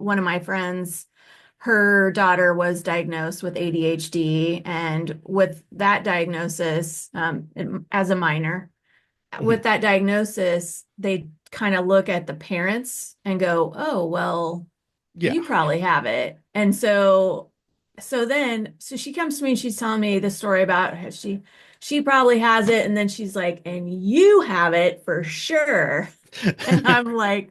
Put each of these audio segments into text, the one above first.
one of my friends, her daughter was diagnosed with ADHD, and with that diagnosis, as a minor, Mhm. with that diagnosis, they kind of look at the parents and go, "Oh, well, Yeah. you probably have it." And so she comes to me and she's telling me the story about how she probably has it, and then she's like, "And you have it for sure." And I'm like,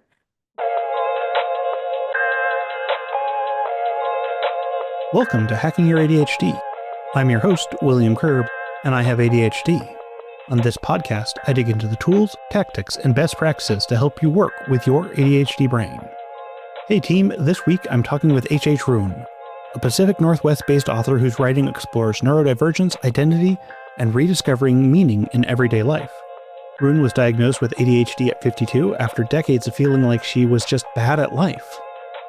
Welcome to Hacking Your ADHD. I'm your host, William Kerb, and I have ADHD. On this podcast, I dig into the tools, tactics, and best practices to help you work with your ADHD brain. Hey team, this week I'm talking with Rune, a Pacific Northwest based author whose writing explores neurodivergence, identity, and rediscovering meaning in everyday life. Rune was diagnosed with ADHD at 52 after decades of feeling like she was just bad at life.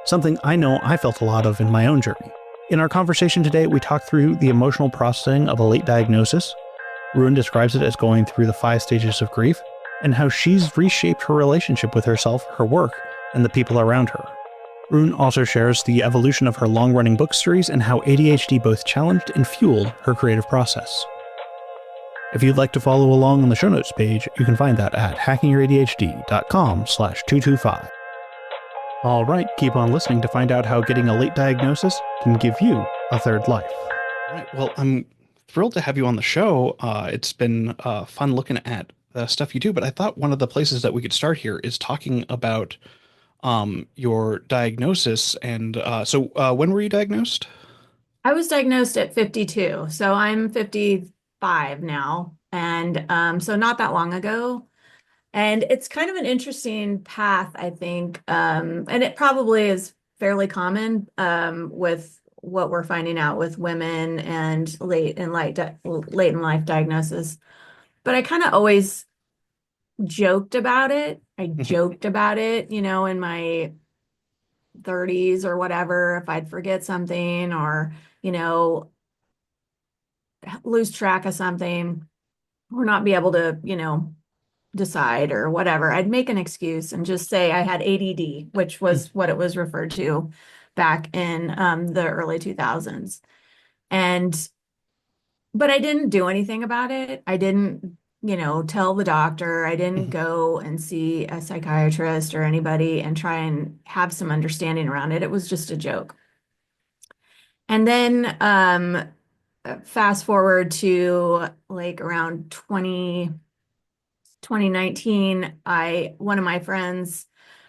Something I know I felt a lot of in my own journey. In our conversation today, we talk through the emotional processing of a late diagnosis. Rune describes it as going through the 5 stages of grief, and how she's reshaped her relationship with herself, her work, and the people around her. Rune also shares the evolution of her long-running book series and how ADHD both challenged and fueled her creative process. If you'd like to follow along on the show notes page, you can find that at hackingyyouradhd.com/225. All right, keep on listening to find out how getting a late diagnosis can give you a third life. All right, well, I'm thrilled to have you on the show. It's been fun looking at the stuff you do, but I thought one of the places that we could start here is talking about your diagnosis. And when were you diagnosed? I was diagnosed at 52, so I'm 55 now, and so not that long ago. And it's kind of an interesting path, I think. And it probably is fairly common with what we're finding out with women and late in life diagnosis. But I kind of always joked about it. I joked about it, in my 30s or whatever, if I'd forget something or, you know, lose track of something or not be able to, decide or whatever. I'd make an excuse and just say I had ADD, which was what it was referred to back in the early 2000s. And, but I didn't do anything about it. I didn't, tell the doctor. I didn't go and see a psychiatrist or anybody and try and have some understanding around it. It was just a joke. And then fast forward to like around 2019, one of my friends,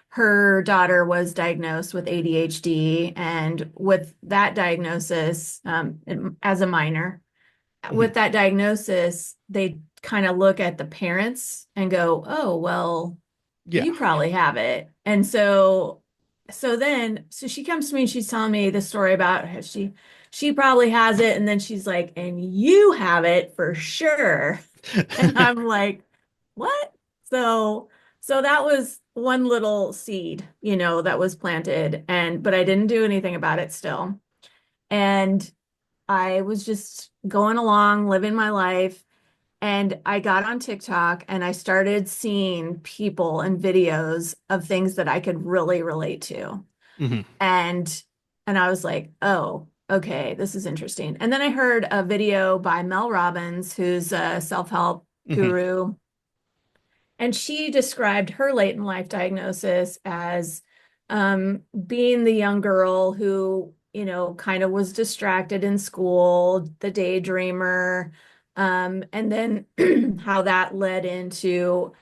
her daughter was diagnosed with ADHD, and with that diagnosis, as a minor, with that diagnosis, they kind of look at the parents and go, "Oh, well, Yeah. you probably have it." And so she comes to me and she's telling me the story about how she probably has it, and then she's like, "And you have it for sure." And I'm like, what? So, so that was one little seed, that was planted, but I didn't do anything about it still. And I was just going along, living my life. And I got on TikTok and I started seeing people and videos of things that I could really relate to. Mhm. And and I was like, oh, okay, this is interesting. And then I heard a video by Mel Robbins, who's a self-help Mhm. guru, and she described her late in life diagnosis as being the young girl who, kind of was distracted in school, the daydreamer, and then how that led into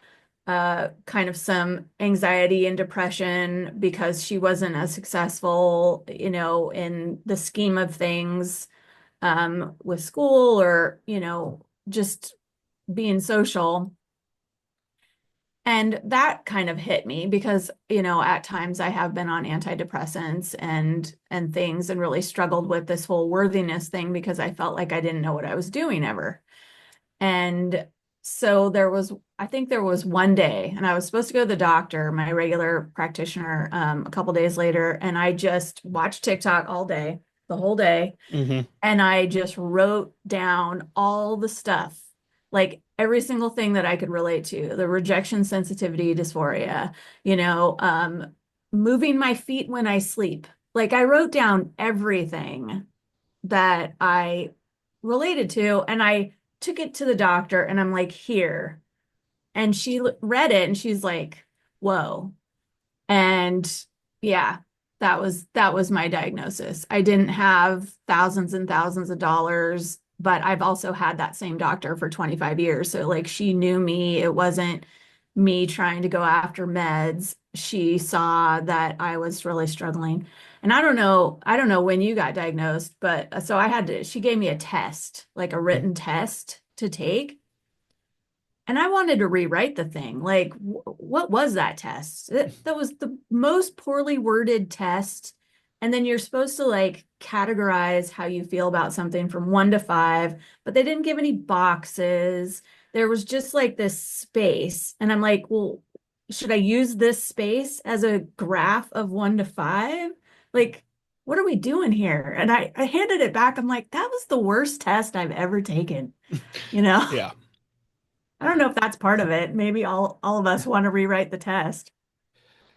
kind of some anxiety and depression because she wasn't as successful, in the scheme of things with school or, just being social. And that kind of hit me because, at times I have been on antidepressants and things and really struggled with this whole worthiness thing because I felt like I didn't know what I was doing ever. And so I think there was one day, and I was supposed to go to the doctor, my regular practitioner, a couple days later, and I just watched TikTok all day, the whole day, Mhm. and I just wrote down all the stuff, like every single thing that I could relate to, the rejection sensitivity dysphoria, you know, um, moving my feet when I sleep. Like I wrote down everything that I related to, and I took it to the doctor, and I'm like, here. And she read it and she's like, whoa. And yeah, that was my diagnosis. I didn't have thousands and thousands of dollars, but I've also had that same doctor for 25 years. So like she knew me. It wasn't me trying to go after meds. She saw that I was really struggling. And I don't know when you got diagnosed, but so she gave me a test, like a written test to take. And I wanted to rewrite the thing. Like, what was that test? That was the most poorly worded test. And then you're supposed to like categorize how you feel about something from 1 to 5, but they didn't give any boxes. There was just like this space. And I'm like, well, should I use this space as a graph of 1 to 5? Like, what are we doing here? And I handed it back. I'm like, that was the worst test I've ever taken, you know? Yeah. I don't know if that's part of it. Maybe all of us want to rewrite the test.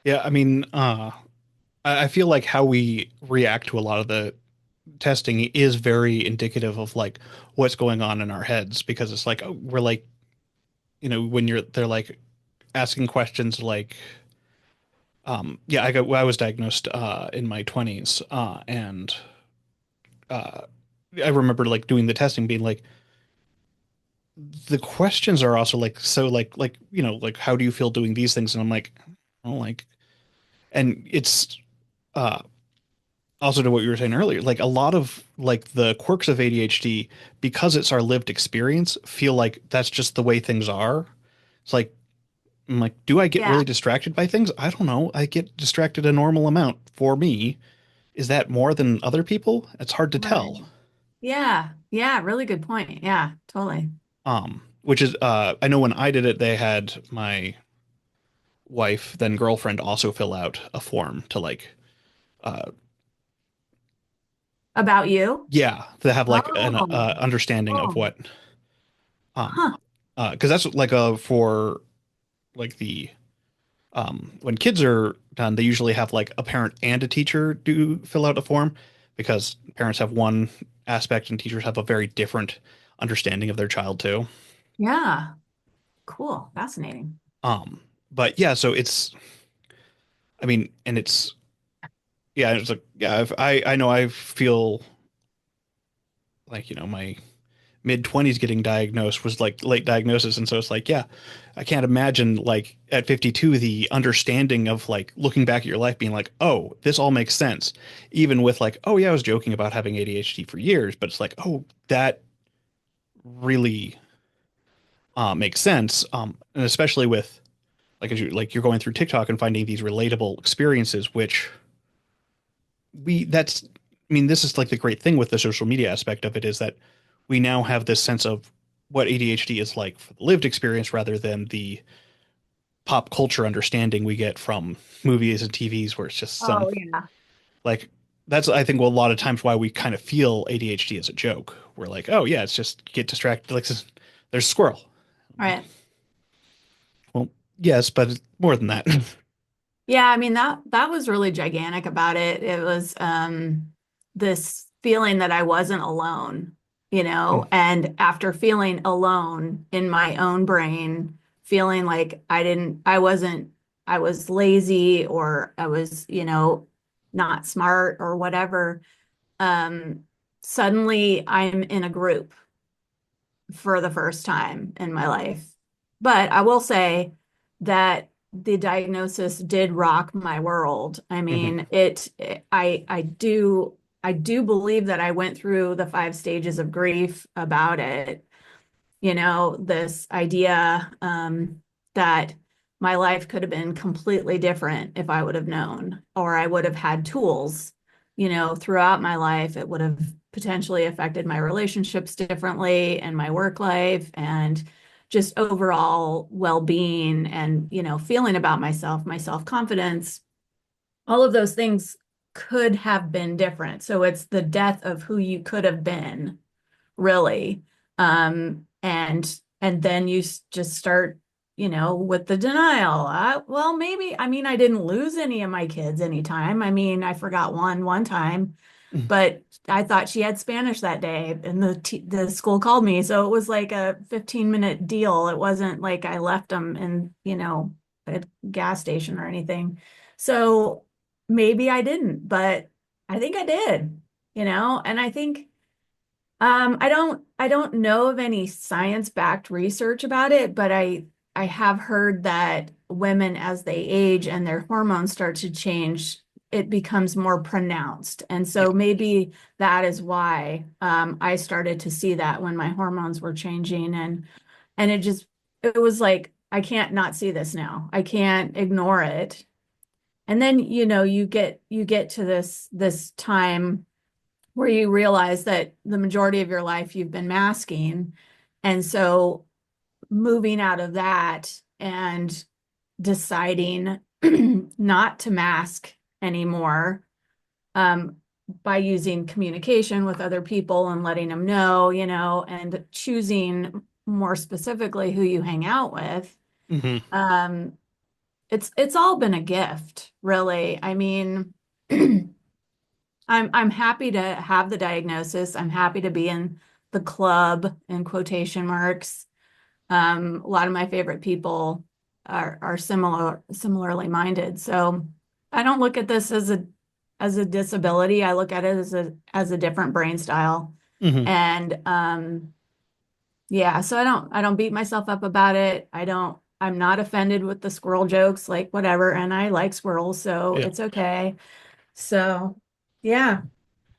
Yeah, I mean, I feel like how we react to a lot of the testing is very indicative of like what's going on in our heads because it's like oh, we're like, when they're like asking questions like, yeah, I was diagnosed in my 20s, and uh, I remember like doing the testing, being like, the questions are also like so like like how do you feel doing these things, and I'm like, oh, like, and it's uh also to what you were saying earlier, like a lot of like the quirks of ADHD, because it's our lived experience, feel like that's just the way things are. It's like, I'm like, do I get Yeah, really distracted by things? I don't know. I get distracted a normal amount. For me, is that more than other people? It's hard to right. tell. Yeah, yeah, really good point. Yeah, totally. Which is, I know when I did it, they had my wife, then girlfriend, also fill out a form to like, uh, About you? yeah, to have like an Oh, understanding of oh, what, um, huh. because that's like a for like the when kids are done, they usually have like a parent and a teacher do fill out a form because parents have one aspect and teachers have a very different understanding of their child too. Yeah, cool. Fascinating. Um, but yeah, so it's, I mean, and it's, yeah, it's like, yeah, I know I feel like, my mid 20s getting diagnosed was like late diagnosis. And so it's like, yeah, I can't imagine like at 52, the understanding of like looking back at your life being like, oh, this all makes sense. Even with like, oh, yeah, I was joking about having ADHD for years, but it's like, oh, that really makes sense. And especially with like, as you're going through TikTok and finding these relatable experiences, which that's, I mean, this is like the great thing with the social media aspect of it is that we now have this sense of what ADHD is like for the lived experience rather than the pop culture understanding we get from movies and TVs where it's just some Oh, yeah. like that's I think a lot of times why we kind of feel ADHD as a joke. We're like, oh yeah, it's just get distracted. Like there's a squirrel. Right. Well, yes, but it's more than that. Yeah, I mean that was really gigantic about it. It was this feeling that I wasn't alone, and after feeling alone in my own brain, feeling like I wasn't, I was lazy or I was, not smart or whatever, um, suddenly I'm in a group for the first time in my life. But I will say that the diagnosis did rock my world. I Hmm. mean, I do believe that I went through the 5 stages of grief about it. This idea that my life could have been completely different if I would have known, or I would have had tools, throughout my life. It would have potentially affected my relationships differently and my work life and just overall well-being and, feeling about myself, my self-confidence. All of those things could have been different. So it's the death of who you could have been, really. And then you just start, with the denial. Well, maybe, I mean, I didn't lose any of my kids anytime. I mean, I forgot one time, Mhm. but I thought she had Spanish that day and the school called me. So it was like a 15-minute deal. It wasn't like I left them in, a gas station or anything. So maybe I didn't, but I think I did, and I think I don't know of any science-backed research about it, but I have heard that women as they age and their hormones start to change, it becomes more pronounced. And Yeah. so maybe that is why I started to see that when my hormones were changing and it was like I can't not see this now. I can't ignore it. And then, you get to this time where you realize that the majority of your life you've been masking. And so moving out of that and deciding not to mask anymore, um, by using communication with other people and letting them know, and choosing more specifically who you hang out with. Hmm. Um, it's all been a gift, really. I mean, I'm happy to have the diagnosis. I'm happy to be in the club in quotation marks. A lot of my favorite people are similarly minded. So I don't look at this as a disability. I look at it as a different brain style. Hmm. And yeah, so I don't beat myself up about it. I'm not offended with the squirrel jokes, like whatever. And I like squirrels, so Yeah. it's okay. So yeah.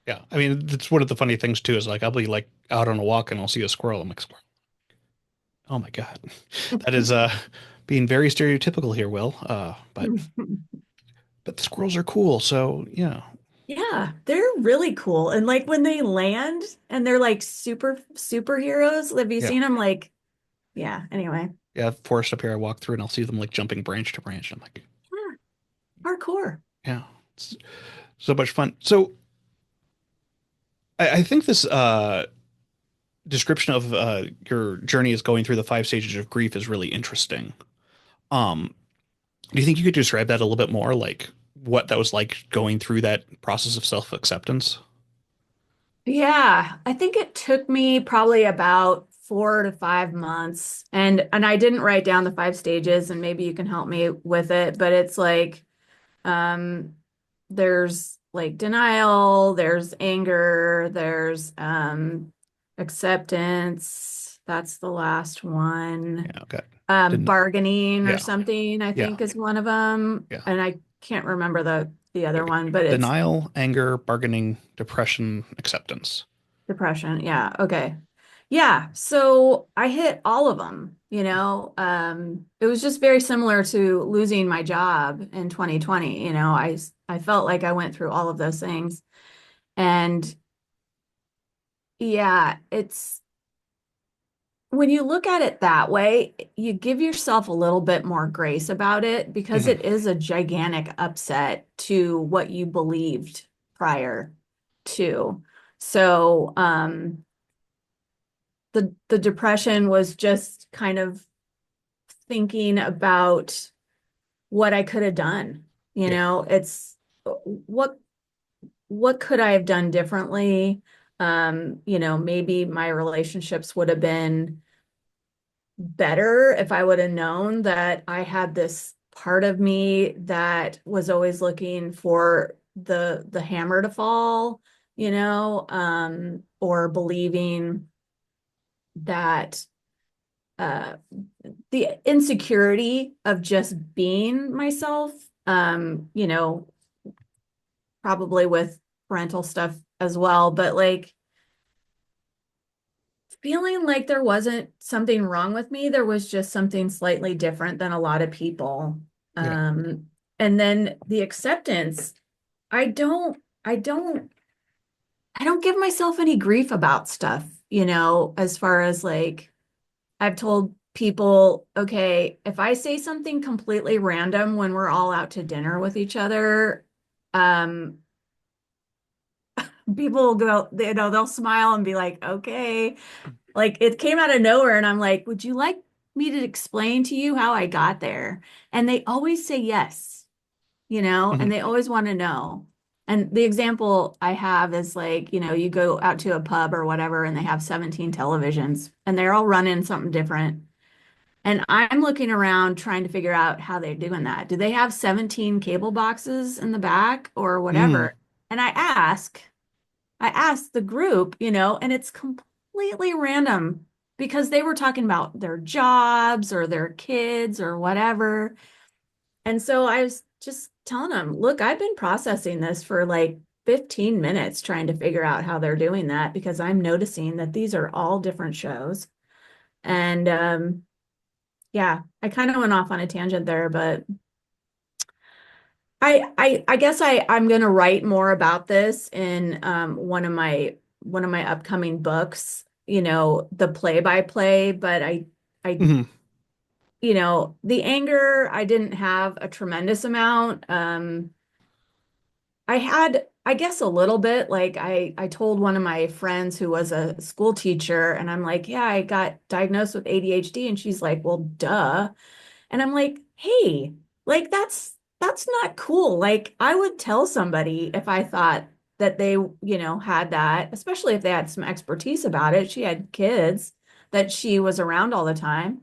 Yeah. I mean, that's one of the funny things too, is like I'll be like out on a walk and I'll see a squirrel. I'm like, squirrel. Oh my God. That is being very stereotypical here, Will. But the squirrels are cool, so yeah. Yeah, they're really cool. And like when they land and they're like superheroes, have you Yeah. seen them? Like, yeah, anyway. Yeah, forest up here I walk through and I'll see them like jumping branch to branch. I'm like, Yeah, hardcore. yeah, it's so much fun. So I think this description of your journey is going through the five stages of grief is really interesting. Um, do you think you could describe that a little bit more, like what that was like going through that process of self-acceptance? Yeah, I think it took me probably about 4 to 5 months. And I didn't write down the 5 stages, and maybe you can help me with it, but it's like um there's like denial, there's anger, there's acceptance. That's the last one. Yeah, okay. Didn't, Bargaining or yeah, something, I yeah, think is one of them. yeah. And I can't remember the other Okay. one, but it's Denial, anger, bargaining, depression, acceptance. depression. Yeah. Okay. Yeah. So I hit all of them, it was just very similar to losing my job in 2020. I felt like I went through all of those things. And yeah, it's when you look at it that way, you give yourself a little bit more grace about it because Hmm. it is a gigantic upset to what you believed prior to. So, the depression was just kind of thinking about what I could have done. Yeah, It's what what could I have done differently? Maybe my relationships would have been better if I would have known that I had this part of me that was always looking for the hammer to fall, or believing that uh the insecurity of just being myself, probably with parental stuff as well, but like feeling like there wasn't something wrong with me. There was just something slightly different than a lot of people. yeah, Um, and then the acceptance, I don't, I don't, I don't give myself any grief about stuff, as far as like I've told people, okay, if I say something completely random when we're all out to dinner with each other, um, people will go, they'll smile and be like, okay. Like it came out of nowhere, and I'm like, would you like me to explain to you how I got there? And they always say yes, and Hmm. they always want to know. And the example I have is like, you go out to a pub or whatever, and they have 17 televisions and they're all running something different. And I'm looking around trying to figure out how they're doing that. Do they have 17 cable boxes in the back or Mm. whatever? And I asked the group, and it's completely random because they were talking about their jobs or their kids or whatever. And so I was just telling them, look, I've been processing this for like 15 minutes trying to figure out how they're doing that because I'm noticing that these are all different shows. And yeah, I kind of went off on a tangent there, but I guess I'm gonna write more about this in one of my upcoming books, the play by play, but I Hmm. the anger I didn't have a tremendous amount. I had, I guess, a little bit. Like I told one of my friends who was a school teacher, and I'm like, yeah, I got diagnosed with ADHD, and she's like, well, duh. And I'm like, hey, like that's not cool. Like I would tell somebody if I thought that they, had that, especially if they had some expertise about it. She had kids that she was around all the time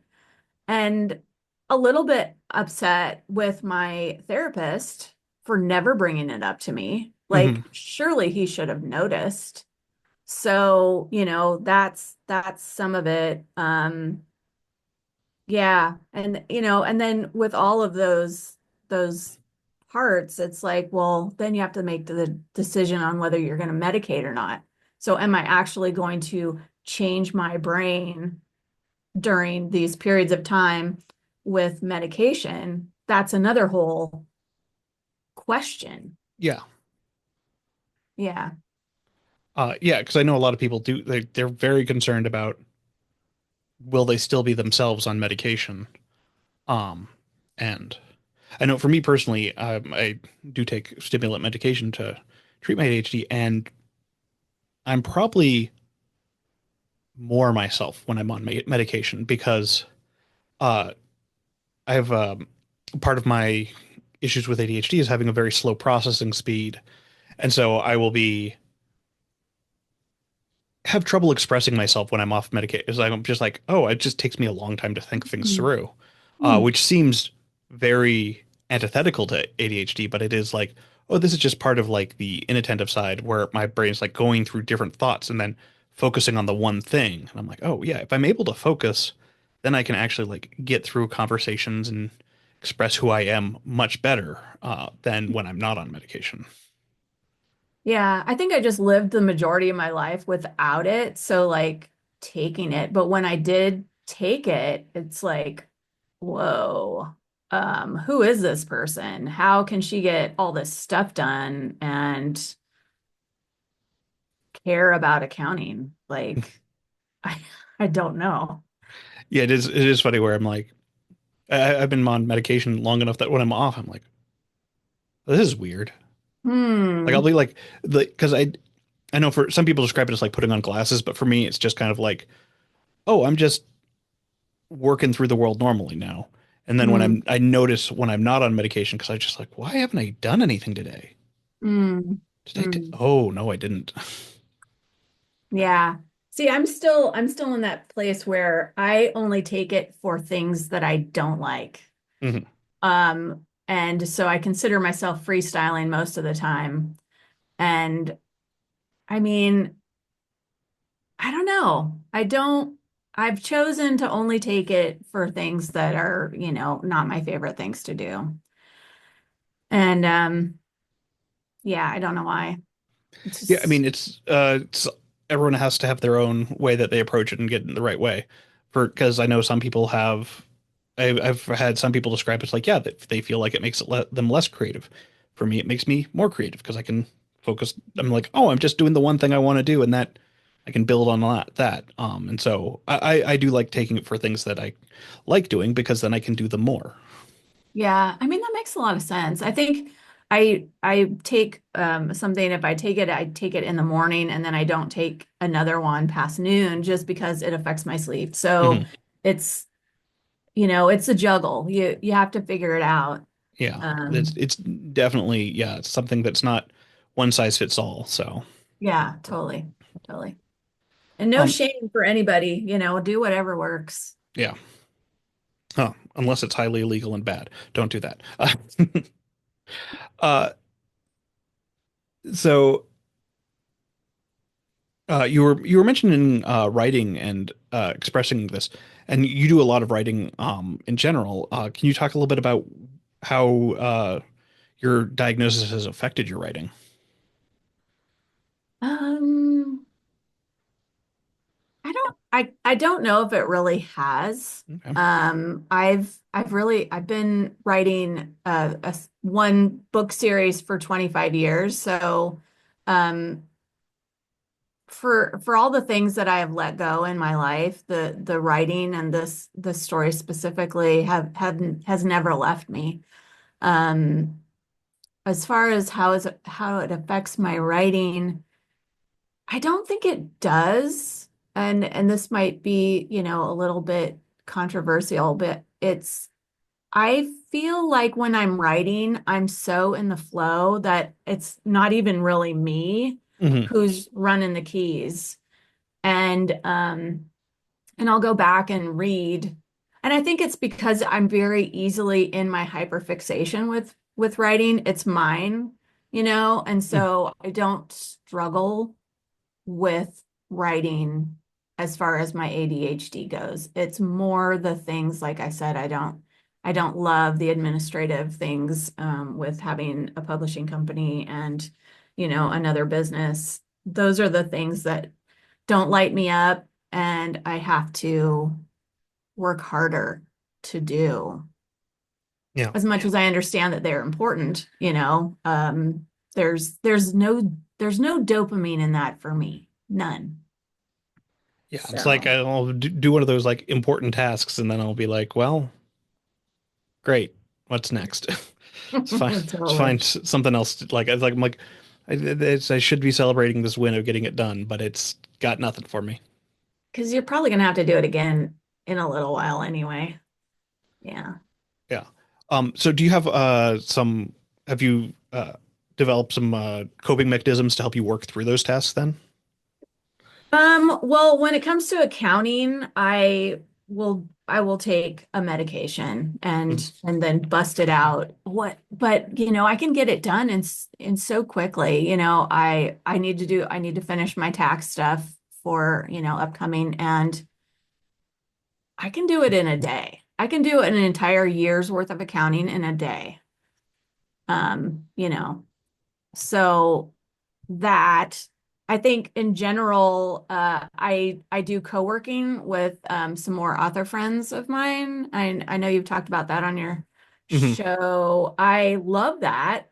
and a little bit upset with my therapist for never bringing it up to me. Hmm. Like surely he should have noticed. So, that's some of it. Yeah. And then with all of those parts, it's like, well, then you have to make the decision on whether you're going to medicate or not. So am I actually going to change my brain during these periods of time with medication? That's another whole question. Yeah. Yeah. Yeah, because I know a lot of people do. They're very concerned about will they still be themselves on medication. Um, and I know for me personally, I do take stimulant medication to treat my ADHD, and I'm probably more myself when I'm on medication because uh, I have part of my issues with ADHD is having a very slow processing speed, and so I will be have trouble expressing myself when I'm off medication. It's like I'm just like, oh, it just takes me a long time to think things Mm. through, Mm. which seems very antithetical to ADHD, but it is like, oh, this is just part of like the inattentive side where my brain's like going through different thoughts and then focusing on the one thing. And I'm like, oh yeah, if I'm able to focus, then I can actually like get through conversations and express who I am much better than when I'm not on medication. Yeah, I think I just lived the majority of my life without it. So like taking it, but when I did take it, it's like, whoa, who is this person? How can she get all this stuff done and care about accounting? Like, I I don't know. Yeah, it is funny where I'm like, I've been on medication long enough that when I'm off, I'm like, this is weird. Like I'll Hmm. be like the because I know for some people describe it as like putting on glasses, but for me it's just kind of like, oh, I'm just working through the world normally now. And then when Hmm. I notice when I'm not on medication because I just like, why haven't I done anything today? Hmm. Did I? Hmm. Oh no, I didn't. Yeah. See, I'm still in that place where I only take it for things that I don't like. Hmm. And so I consider myself freestyling most of the time. And I mean, I don't know. I've chosen to only take it for things that are, not my favorite things to do. And yeah, I don't know why. It's Yeah, I just, mean it's everyone has to have their own way that they approach it and get in the right way. For because I know some people have I've had some people describe it as like, yeah, that they feel like it makes them less creative. For me, it makes me more creative because I can focus. I'm like, oh, I'm just doing the one thing I want to do, and that I can build on that. And so I do like taking it for things that I like doing because then I can do them more. yeah, I mean that makes a lot of sense. I think I take something if I take it in the morning and then I don't take another one past noon just because it affects my sleep. So Hmm. it's it's a juggle. You have to figure it out. Yeah, it's Um, it's definitely, yeah, it's something that's not one size fits all. So, yeah, totally, totally. And no um, shame for anybody, do whatever works. yeah, unless it's highly illegal and bad, don't do that. Uh, so you were mentioning writing and expressing this, and you do a lot of writing in general. Can you talk a little bit about how your diagnosis has affected your writing? Um, I don't know if it really has. Okay. I've been writing one book series for 25 years. So, um, for all the things that I have let go in my life, the writing and this story specifically has never left me. Um, as far as how it affects my writing, I don't think it does. And this might be, a little bit controversial, but I feel like when I'm writing, I'm so in the flow that it's not even really me Hmm. who's running the keys. And I'll go back and read. And I think it's because I'm very easily in my hyperfixation with writing. It's mine, and so I don't struggle with writing as far as my ADHD goes. It's more the things, like I said, I don't love the administrative things with having a publishing company and, another business. Those are the things that don't light me up, and I have to work harder to do. Yeah. As much as I understand that they're important, there's no dopamine in that for me. None. Yeah, it's like So, I'll do one of those like important tasks, and then I'll be like, well, great. What's next? Let's find totally. something else. I should be celebrating this win of getting it done, but it's got nothing for me. Because you're probably gonna have to do it again in a little while anyway. Yeah. Yeah. So do you have some have you developed some coping mechanisms to help you work through those tasks then? Well, when it comes to accounting, I will take a medication Mhm. and then bust it out. But I can get it done in so quickly. I need to finish my tax stuff for, upcoming, and I can do it in a day. I can do an entire year's worth of accounting in a day. Um, you know, so that I think in general, I do co-working with some more author friends of mine. I know you've talked about that on your Hmm. show. I love that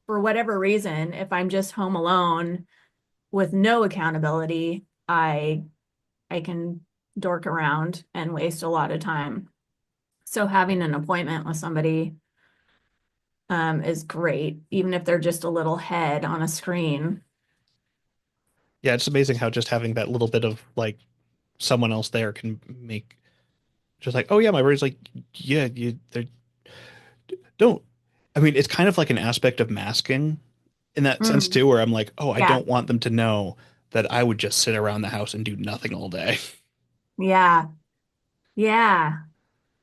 for whatever reason. If I'm just home alone with no accountability, I can dork around and waste a lot of time. So having an appointment with somebody is great, even if they're just a little head on a screen. Yeah, it's amazing how just having that little bit of like someone else there can make just like, oh yeah, my brain's like, yeah, you they don't. I mean, it's kind of like an aspect of masking in that sense Mm, too, where I'm like, oh, I yeah. don't want them to know that I would just sit around the house and do nothing all day. Yeah. Yeah.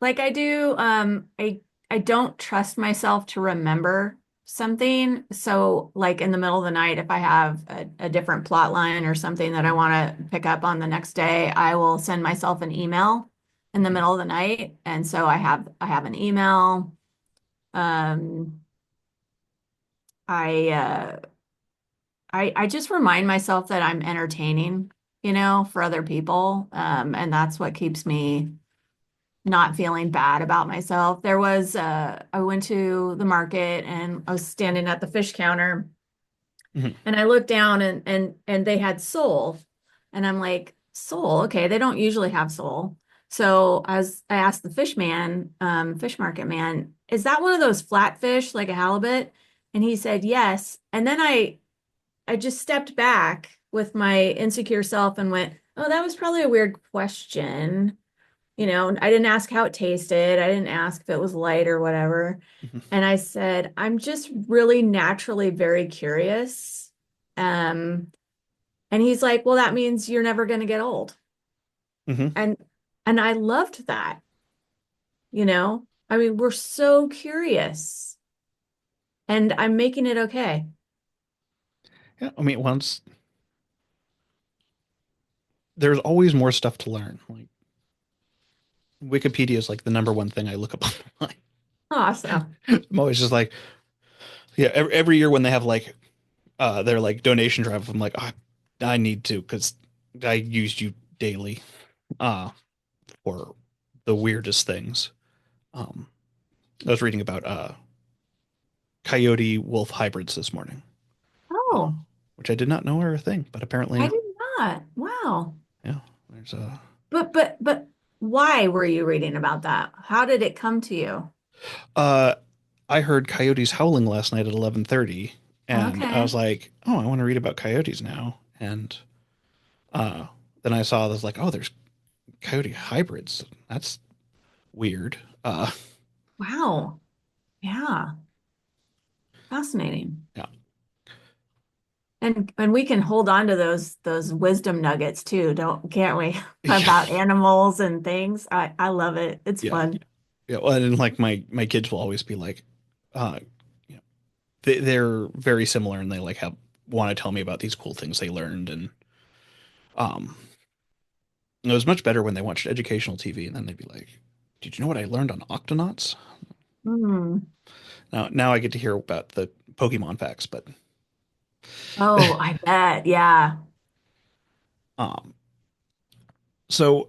Like I do, I don't trust myself to remember something. So like in the middle of the night, if I have a different plot line or something that I want to pick up on the next day, I will send myself an email in the middle of the night. And so I have an email. Um, I I just remind myself that I'm entertaining, for other people. And that's what keeps me not feeling bad about myself. I went to the market and I was standing at the fish counter Mhm. and I looked down and they had sole. And I'm like, sole, okay, they don't usually have sole. So I asked the fish market man, is that one of those flatfish like a halibut? And he said yes. And then I just stepped back with my insecure self and went, oh, that was probably a weird question. I didn't ask how it tasted. I didn't ask if it was light or whatever. Mhm. And I said, I'm just really naturally very curious. Um, and he's like, well, that means you're never going to get old. Mhm. And and I loved that. I mean, we're so curious and I'm making it okay. Yeah, I mean, once there's always more stuff to learn. Like Wikipedia is like the number one thing I look up online. Awesome. I'm always just like, yeah, every year when they have like their like donation drive, I'm like, oh, I need to because I used you daily uh for the weirdest things. Um, I was reading about coyote wolf hybrids this morning, uh, Oh, which I did not know are a thing, but I apparently, did not. Wow. yeah, there's a. But why were you reading about that? How did it come to you? Uh, I heard coyotes howling last night at 11:30, and I Okay. was like, oh, I want to read about coyotes now. And uh, then I saw this like, oh, there's coyote hybrids. That's weird. Wow. Yeah. Fascinating. Yeah, And we can hold on to those wisdom nuggets too, don't can't we? yeah, About animals and things. I love it. It's yeah, fun. yeah. Well, and like my kids will always be like, uh, you know, they're very similar, and they like have want to tell me about these cool things they learned, and um, it was much better when they watched educational TV, and then they'd be like, "Did you know what I learned on octonauts?" Hmm. Now I get to hear about the Pokemon facts, but Oh, I bet. Yeah. um, so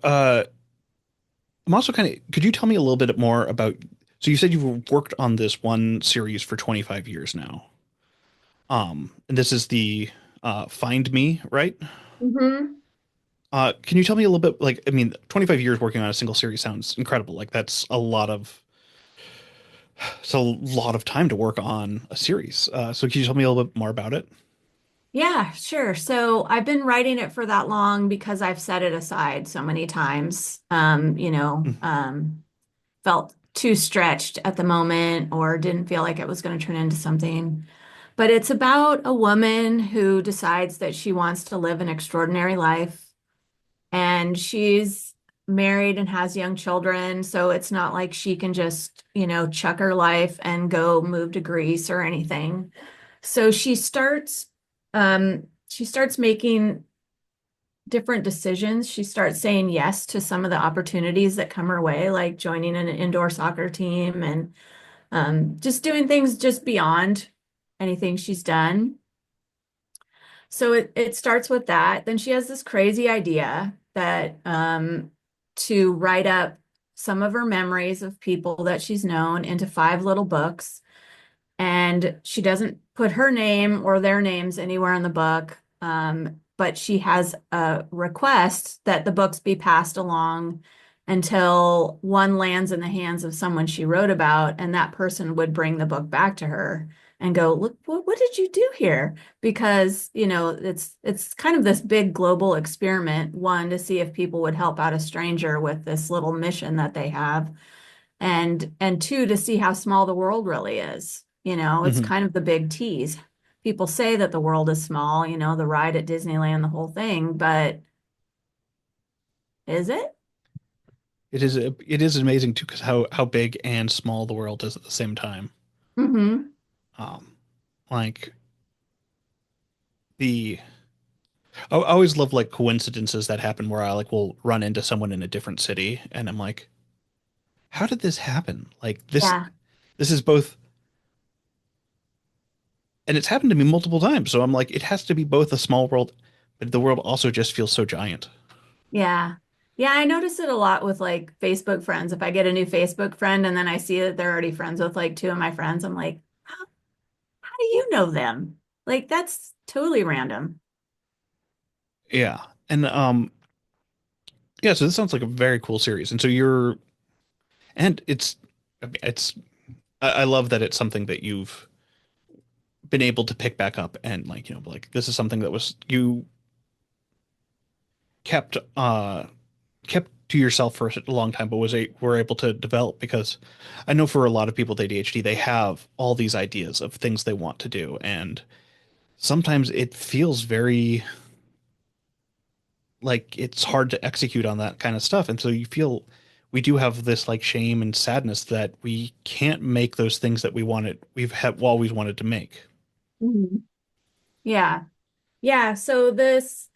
I'm also kind of. Could you tell me a little bit more about? So you said you've worked on this one series for 25 years now. And this is the Find Me, right? Hmm. Can you tell me a little bit? Like, I mean, 25 years working on a single series sounds incredible. Like, it's a lot of time to work on a series. So can you tell me a little bit more about it? Yeah, sure. So I've been writing it for that long because I've set it aside so many times. Felt too stretched at the moment or didn't feel like it was going to turn into something. But it's about a woman who decides that she wants to live an extraordinary life. And she's married and has young children. So it's not like she can just chuck her life and go move to Greece or anything. So she starts making different decisions. She starts saying yes to some of the opportunities that come her way, like joining an indoor soccer team and just doing things just beyond anything she's done. So it starts with that. Then she has this crazy idea that to write up some of her memories of people that she's known into 5 little books, and she doesn't put her name or their names anywhere in the book. But she has a request that the books be passed along until one lands in the hands of someone she wrote about, and that person would bring the book back to her and go, look, what did you do here? Because it's kind of this big global experiment, one, to see if people would help out a stranger with this little mission that they have, and two, to see how small the world really is. It's Hmm. kind of the big tease. People say that the world is small, the ride at Disneyland, the whole thing, but is it? It is amazing too, because how big and small the world is at the same time. Mm-hmm. Um, like the I always love like coincidences that happen where I like will run into someone in a different city, and I'm like, how did this happen? Like Yeah, this is both, and it's happened to me multiple times. So I'm like, it has to be both a small world, but the world also just feels so giant. yeah. Yeah, I notice it a lot with like Facebook friends. If I get a new Facebook friend and then I see that they're already friends with like two of my friends, I'm like, how do you know them? Like, that's totally random. Yeah. And yeah, so this sounds like a very cool series. And so and I mean, I love that it's something that you've been able to pick back up and like, like this is something that was you kept uh kept to yourself for a long time, but were able to develop? Because I know for a lot of people with ADHD, they have all these ideas of things they want to do, and sometimes it feels very like it's hard to execute on that kind of stuff. And so you feel we do have this like shame and sadness that we can't make those things that we've always wanted to make. Mhm. Yeah. Yeah, so this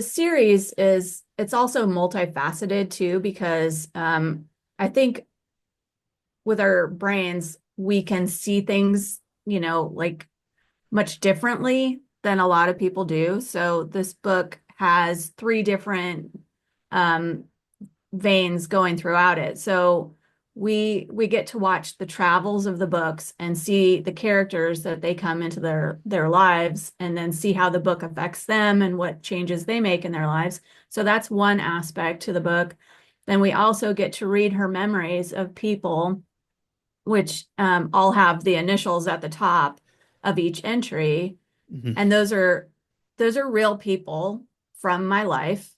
series is it's also multifaceted too because I think with our brains we can see things, like much differently than a lot of people do. So this book has three different um veins going throughout it. So we get to watch the travels of the books and see the characters that they come into their lives and then see how the book affects them and what changes they make in their lives. So that's one aspect to the book. Then we also get to read her memories of people, which all have the initials at the top of each entry, Hmm. and those are real people from my life.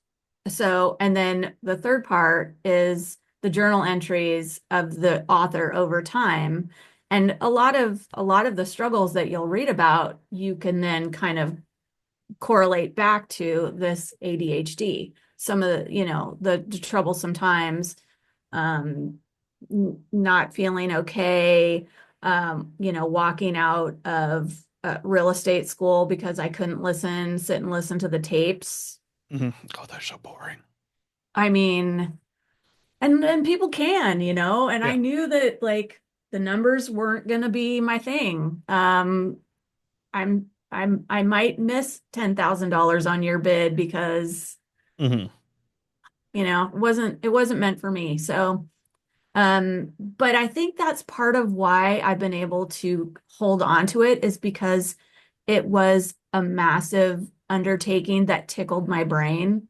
So, and then the third part is the journal entries of the author over time. And a lot of the struggles that you'll read about, you can then kind of correlate back to this ADHD. Some of the troublesome times, um, not feeling okay, walking out of real estate school because I couldn't sit and listen to the tapes. Hmm. Oh, they're so boring. I mean, and people can, and I Yeah. knew that like the numbers weren't going to be my thing. I might miss $10,000 on your bid because, Hmm. it wasn't meant for me. So, but I think that's part of why I've been able to hold on to it is because it was a massive undertaking that tickled my brain.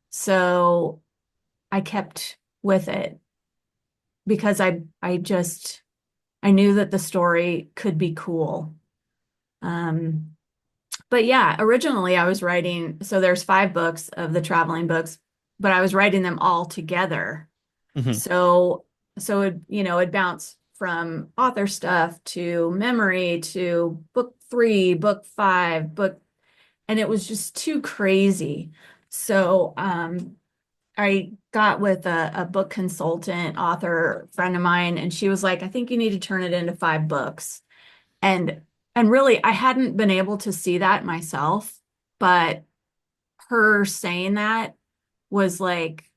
So I kept with it because I knew that the story could be cool. Um, but yeah, originally I was writing, so there's 5 books of the traveling books, but I was writing them all together. Hmm. So it bounced from author stuff to memory to book 3, book 5, and it was just too crazy. So I got with a book consultant, author friend of mine, and she was like, I think you need to turn it into 5 books. And and really, I hadn't been able to see that myself, but her saying that was like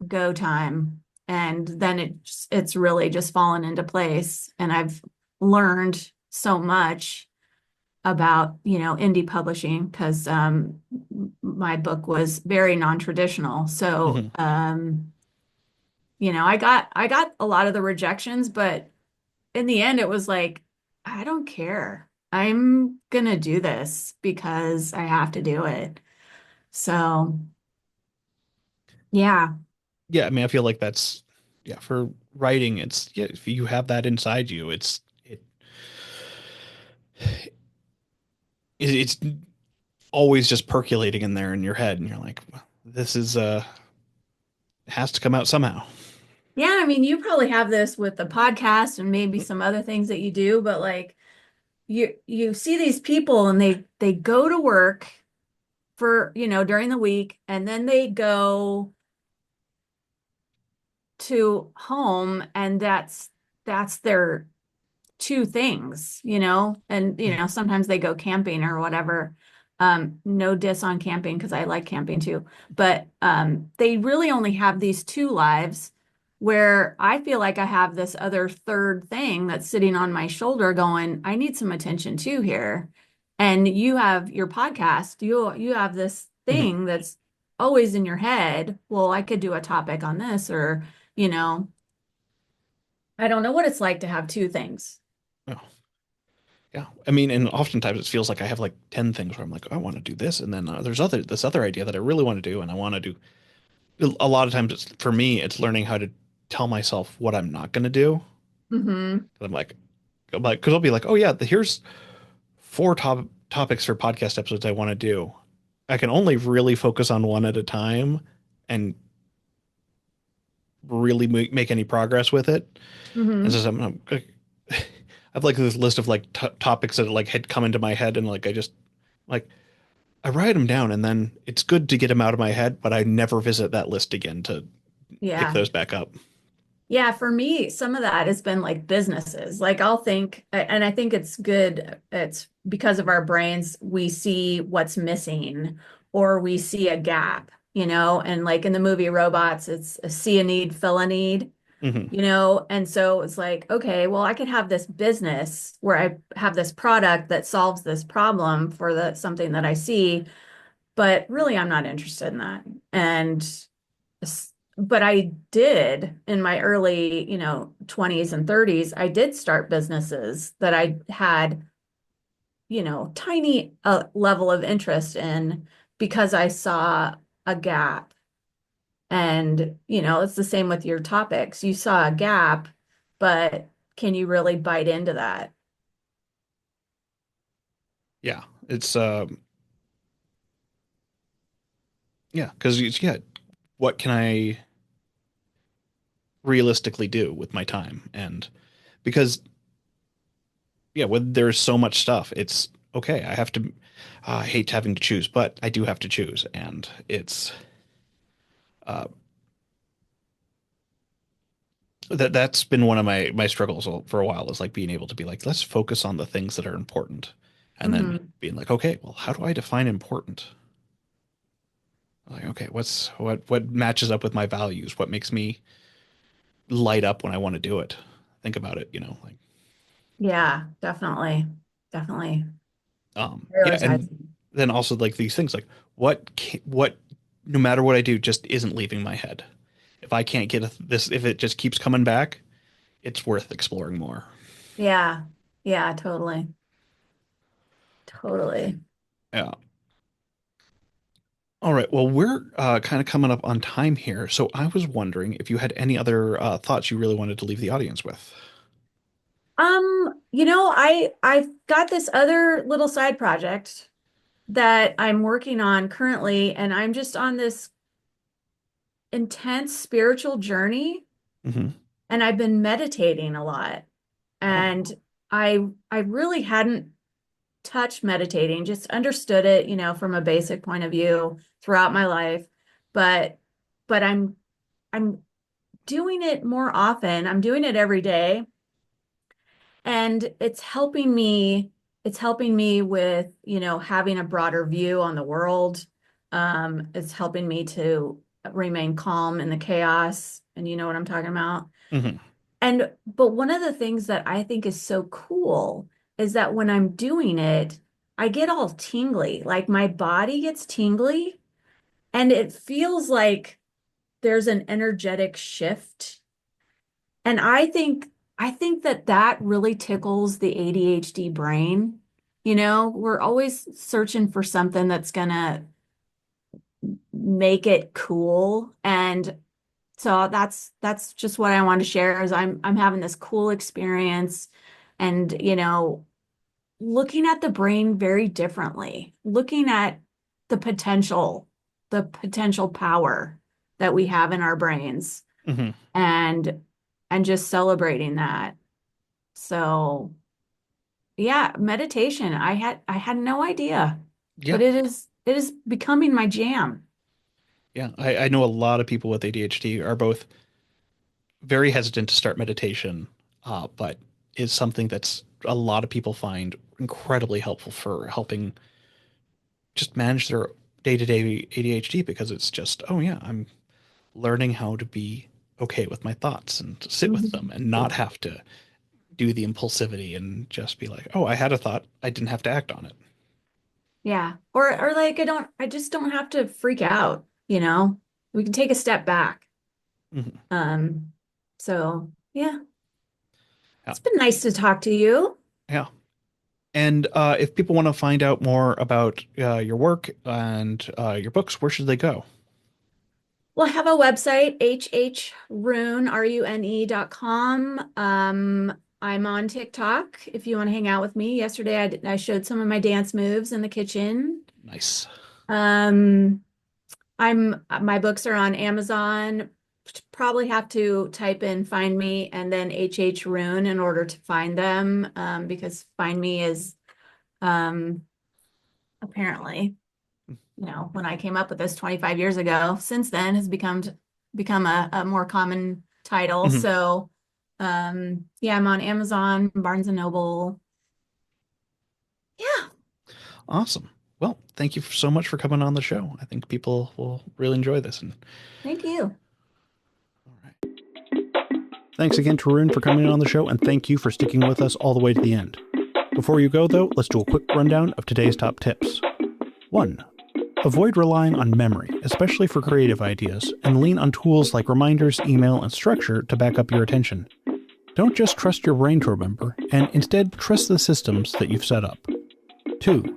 go time. And then it's really just fallen into place. And I've learned so much about, indie publishing because my book was very non-traditional. So Hmm. I got a lot of the rejections, but in the end, it was like, I don't care. I'm gonna do this because I have to do it. So yeah. Yeah, I mean, I feel like that's yeah for writing. It's yeah, if you have that inside you, it's always just percolating in there in your head, and you're like, well, this is has to come out somehow. Yeah, I mean, you probably have this with the podcast and maybe some other things that you do, but like you see these people and they go to work for, during the week and then they go to home and that's their 2 things, and sometimes they go camping or whatever. No diss on camping because I like camping too, but they really only have these 2 lives where I feel like I have this other third thing that's sitting on my shoulder going, I need some attention too here. And you have your podcast, you have this Hmm. thing that's always in your head. Well, I could do a topic on this or, you know, I don't know what it's like to have 2 things. Oh, yeah. I mean, and oftentimes it feels like I have like 10 things where I'm like, I want to do this. And then there's this other idea that I really want to do. And I want to do a lot of times for me, it's learning how to tell myself what I'm not going to do. Hmm. And because I'll be like, oh yeah, here's 4 topics for podcast episodes I want to do. I can only really focus on one at a time. And really make any progress with it. And Hmm. so I have like this list of like topics that like had come into my head, and like I just like I write them down, and then it's good to get them out of my head, but I never visit that list again to pick Yeah. those back up. Yeah, for me, some of that has been like businesses. Like I'll think, and I think it's good. It's because of our brains, we see what's missing or we see a gap, and like in the movie Robots, it's a see a need, fill a need, Hmm. and so it's like, okay, well, I could have this business where I have this product that solves this problem for the something that I see, but really I'm not interested in that. And but I did in my early, 20s and 30s, I did start businesses that I had, tiny level of interest in because I saw a gap. And, it's the same with your topics. You saw a gap, but can you really bite into that? Yeah, it's yeah, because yeah, what can I realistically do with my time? And because yeah, when there's so much stuff, it's okay. I have to. I hate having to choose, but I do have to choose, and it's uh, that's been one of my struggles for a while is like being able to be like, let's focus on the things that are important, and then Hmm. being like, okay, well, how do I define important? Like, okay, what matches up with my values? What makes me light up when I want to do it? Think about it, like Yeah, definitely. Definitely. yeah, and Prioritizing. then also like these things like what no matter what I do just isn't leaving my head. If I can't get this, if it just keeps coming back, it's worth exploring more. Yeah. Yeah, totally. Totally. Yeah. All right. Well, we're kind of coming up on time here, so I was wondering if you had any other thoughts you really wanted to leave the audience with. I've got this other little side project that I'm working on currently, and I'm just on this intense spiritual journey, Hmm. and I've been meditating a lot. Oh. And I really hadn't touched meditating, just understood it, from a basic point of view throughout my life. But but I'm doing it more often. I'm doing it every day. And it's helping me with, having a broader view on the world. It's helping me to remain calm in the chaos, and you know what I'm talking about. Hmm. But one of the things that I think is so cool is that when I'm doing it, I get all tingly, like my body gets tingly, and it feels like there's an energetic shift. And I think that that really tickles the ADHD brain. We're always searching for something that's gonna make it cool. And so that's just what I want to share is I'm having this cool experience and looking at the brain very differently, looking at the potential power that we have in our brains Hmm. and and just celebrating that. So, yeah, meditation. I had no idea, Yeah. but it is becoming my jam. Yeah. I know a lot of people with ADHD are both very hesitant to start meditation, but is something that's a lot of people find incredibly helpful for helping just manage their day-to-day ADHD because it's just, oh yeah, I'm learning how to be okay with my thoughts and to sit with them Mhm. and not have to do the impulsivity and just be like, oh, I had a thought, I didn't have to act on it. Yeah. Or like I just don't have to freak out. We can take a step back. Hmm. Um, so yeah, Yeah. it's been nice to talk to you. Yeah. And if people want to find out more about your work and your books, where should they go? We'll have a website, rune.com. I'm on TikTok if you want to hang out with me. Yesterday, I showed some of my dance moves in the kitchen. Nice. Um, my books are on Amazon, probably have to type in find me and then Rune in order to find them, because find me is apparently, when I came up with this 25 years ago, since then has become a more common title. Mhm. So yeah, I'm on Amazon, Barnes and Noble. Yeah. Awesome. Well, thank you so much for coming on the show. I think people will really enjoy this. And Thank you. all right. Thanks again to Rune for coming on the show, and thank you for sticking with us all the way to the end. Before you go, though, let's do a quick rundown of today's top tips. 1. Avoid relying on memory, especially for creative ideas, and lean on tools like reminders, email, and structure to back up your attention. Don't just trust your brain to remember, and instead trust the systems that you've set up. 2.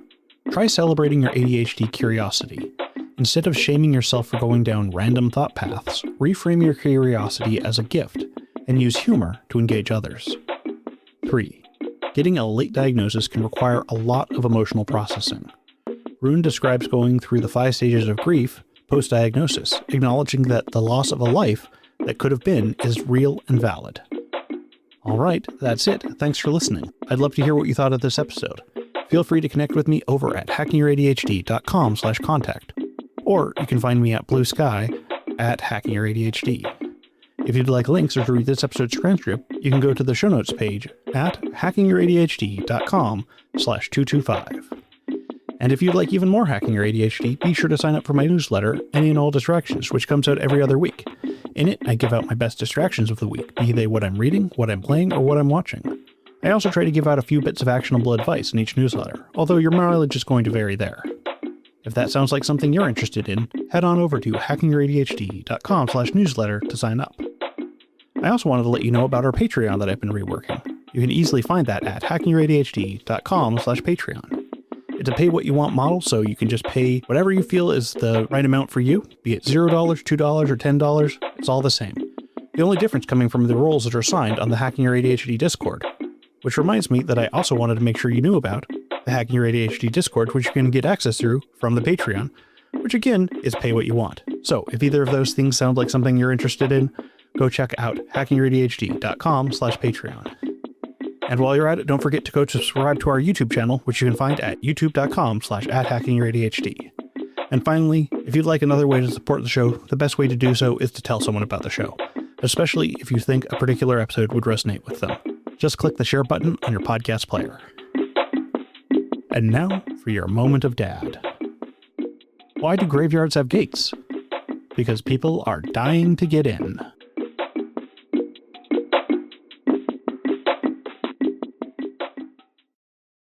Try celebrating your ADHD curiosity. Instead of shaming yourself for going down random thought paths, reframe your curiosity as a gift, and use humor to engage others. 3. Getting a late diagnosis can require a lot of emotional processing. Rune describes going through the 5 stages of grief post-diagnosis, acknowledging that the loss of a life that could have been is real and valid. All right, that's it. Thanks for listening. I'd love to hear what you thought of this episode. Feel free to connect with me over at hackingyyouradhd.com/contact, or you can find me at Blue Sky at hackingyyouradhd. If you'd like links or to read this episode's transcript, you can go to the show notes page at hackingyyouradhd.com/225. And if you'd like even more Hacking Your ADHD, be sure to sign up for my newsletter, Any and All Distractions, which comes out every other week. In it, I give out my best distractions of the week, be they what I'm reading, what I'm playing, or what I'm watching. I also try to give out a few bits of actionable advice in each newsletter, although your mileage is going to vary there. If that sounds like something you're interested in, head on over to hackingyyouradhd.com/newsletter to sign up. I also wanted to let you know about our Patreon that I've been reworking. You can easily find that at hackingyyouradhd.com/Patreon. It's a pay what you want model, so you can just pay whatever you feel is the right amount for you, be it $0, $2, or $10, it's all the same. The only difference coming from the roles that are assigned on the Hacking Your ADHD Discord. Which reminds me that I also wanted to make sure you knew about the Hacking Your ADHD Discord, which you can get access through from the Patreon, which again is pay what you want. So if either of those things sound like something you're interested in, go check out hackingyyouradhd.com/Patreon. And while you're at it, don't forget to go subscribe to our YouTube channel, which you can find at youtube.com/@hackingyyouradhd. And finally, if you'd like another way to support the show, the best way to do so is to tell someone about the show, especially if you think a particular episode would resonate with them. Just click the share button on your podcast player. And now for your moment of dad. Why do graveyards have gates? Because people are dying to get in.